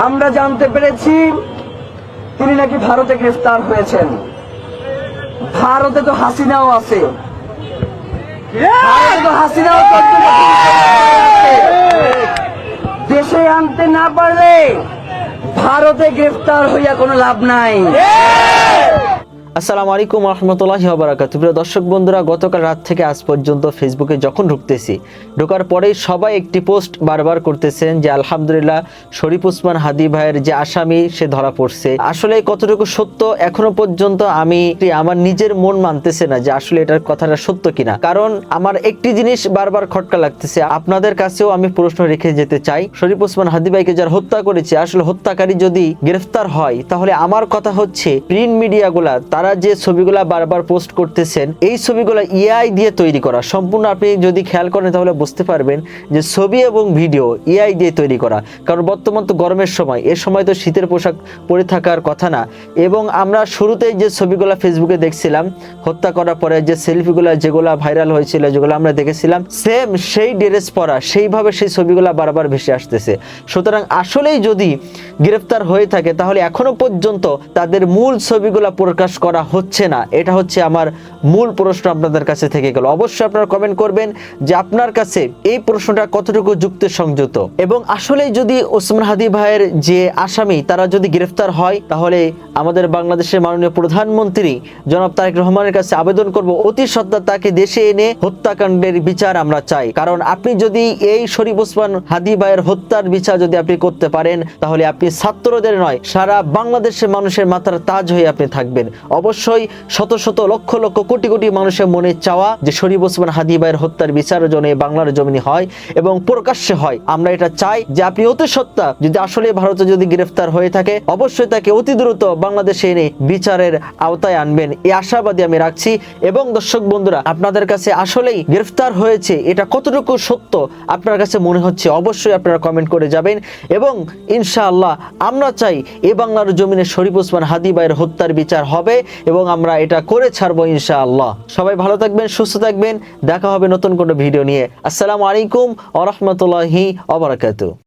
আমরা জানতে পেরেছি তিনি নাকি ভারতে গ্রেফতার হয়েছেন। ভারতে তো হাসিনাও আছে, হাসিনাও দেশে আনতে না পারলে ভারতে গ্রেফতার হইয়া কোনো লাভ নাই। আসসালামু আলাইকুম রহমতুল্লাহি ওয়া বারাকাতুহু। প্রিয় দর্শক বন্ধুরা, গতকাল রাত থেকে আজ পর্যন্ত ফেসবুকে যখন ঢোকার পরেই সবাই একটি পোস্ট বারবার করতেছেন যে আলহামদুলিল্লাহ শরীফ ওসমান হাদী ভাইয়ের যে আসামি সে ধরা পড়ছে। আসলে কতটুকু সত্য এখনো পর্যন্ত আমি আমার নিজের মন মানতেছে না যে আসলে এটার কথাটা সত্য কিনা। কারণ আমার একটি জিনিস বারবার খটকা লাগতেছে, আপনাদের কাছেও আমি প্রশ্ন রেখে যেতে চাই। শরীফ ওসমান হাদী ভাইকে যারা হত্যা করেছে, আসলে হত্যাকারী যদি গ্রেফতার হয়, তাহলে আমার কথা হচ্ছে প্রিন্ট মিডিয়াগুলা তারা যে ছবিগুলা বারবার পোস্ট করতেছেন, এই ছবিগুলা এআই দিয়ে তৈরি করা। সম্পূর্ণ আপনি যদি খেয়াল করেন তাহলে বুঝতে পারবেন যে ছবি এবং ভিডিও এআই দিয়ে তৈরি করা। কারণ বর্তমান তো গরমের সময়, এ সময় তো শীতের পোশাক পরে থাকার কথা না। এবং আমরা শুরুতেই যে ছবিগুলা ফেসবুকে দেখছিলাম হত্যা করার পরে যে সেলফিগুলা যেগুলা ভাইরাল হয়েছিল, যেগুলো আমরা দেখেছিলাম, সেম সেই ড্রেস পরা সেইভাবে সেই ছবিগুলা বারবার ভেসে আসতেছে। সুতরাং আসলেই যদি গ্রেফতার হয়ে থাকে তাহলে এখনো পর্যন্ত তাদের মূল ছবিগুলা প্রকাশ করা হচ্ছে না। এটা হচ্ছে আমার মূল প্রশ্ন আপনাদের কাছে থেকে গেল। অবশ্যই আপনারা কমেন্ট করবেন যে আপনার কাছে এই প্রশ্নটা কতটুকু যুক্তিসঙ্গত। এবং আসলে যদি ওসমান হাদী ভাইয়ের যে আসামি তারা যদি গ্রেফতার হয়, তাহলে আমাদের বাংলাদেশের মাননীয় প্রধানমন্ত্রী জনাব তারেক রহমানের কাছে আবেদন করব অতি সত্বর তাকে দেশে এনে হত্যাকাণ্ডের বিচার আমরা চাই। কারণ আপনি যদি এই শরীফ ওসমান হাদী ভাইয়ের হত্যার বিচার যদি আপনি করতে পারেন, তাহলে আপনি ছাত্রদের নয় সারা বাংলাদেশের মানুষের মাথার তাজ হয়ে আপনি থাকবেন। অবশ্যই শত শত লক্ষ লক্ষ কোটি কোটি মানুষের মনে চাওয়া যে শরীফ ওসমান হাদী ভাইয়ের হত্যার বিচার যেন বাংলার জমিনে হয় এবং প্রকাশ্যে হয়। আমরা এটা চাই যে আপনি অতি সত্বর যদি আসলে ভারতে যদি গ্রেফতার হয়ে থাকে, অবশ্যই তাকে অতি দ্রুত বাংলাদেশে এনে বিচারের আওতায় আনবেন, এই আশাবাদী আমি রাখছি। এবং দর্শক বন্ধুরা, আপনাদের কাছে আসলেই গ্রেফতার হয়েছে এটা কতটুকু সত্য আপনার কাছে মনে হচ্ছে, অবশ্যই আপনারা কমেন্ট করে যাবেন। এবং ইনশাআল্লাহ আমরা চাই এ বাংলার জমিনে শরীফ ওসমান হাদী ভাইয়ের হত্যার বিচার হবে এবং আমরা এটা করে ছাড়বো ইনশাআল্লাহ। সবাই ভালো থাকবেন, সুস্থ থাকবেন, দেখা হবে নতুন কোনো ভিডিও নিয়ে। আসসালামু আলাইকুম ওয়া রাহমাতুল্লাহি ওয়া বারাকাতুহু।